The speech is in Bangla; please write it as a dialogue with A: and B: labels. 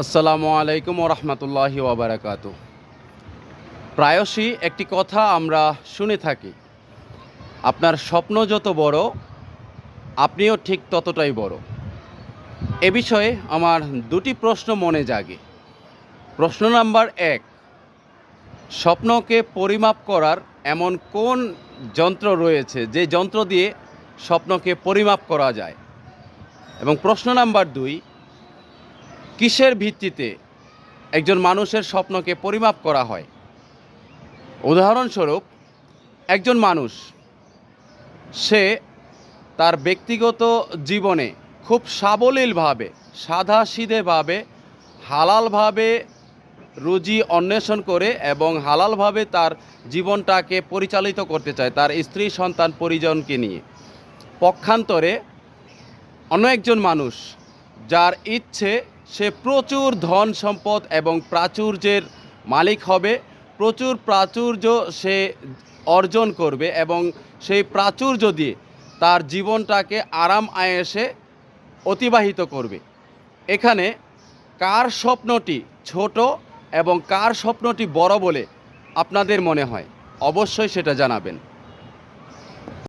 A: আসসালামু আলাইকুম ওরহমতুল্লাহি ওবরাকাতু। প্রায়শই একটি কথা আমরা শুনে থাকি, আপনার স্বপ্ন যত বড় আপনিও ঠিক ততটাই বড়। এ বিষয়ে আমার দুটি প্রশ্ন মনে জাগে। প্রশ্ন নাম্বার এক, স্বপ্নকে পরিমাপ করার এমন কোন যন্ত্র রয়েছে যে যন্ত্র দিয়ে স্বপ্নকে পরিমাপ করা যায়? এবং প্রশ্ন নাম্বার দুই, কিসের ভিত্তিতে একজন মানুষের স্বপ্নকে পরিমাপ করা হয়? উদাহরণস্বরূপ, একজন মানুষ সে তার ব্যক্তিগত জীবনে খুব সাবলীলভাবে, সাধাসিধেভাবে, হালালভাবে রুজি অন্বেষণ করে এবং হালালভাবে তার জীবনটাকে পরিচালিত করতে চায় তার স্ত্রী সন্তান পরিজনকে নিয়ে। পক্ষান্তরে অন্য একজন মানুষ যার ইচ্ছে সে প্রচুর ধন সম্পদ এবং প্রাচুর্যের মালিক হবে, প্রচুর প্রাচুর্য সে অর্জন করবে এবং সেই প্রাচুর্য দিয়ে তার জীবনটাকে আরাম আয়েশে অতিবাহিত করবে। এখানে কার স্বপ্নটি ছোট এবং কার স্বপ্নটি বড় বলে আপনাদের মনে হয়? অবশ্যই সেটা জানাবেন।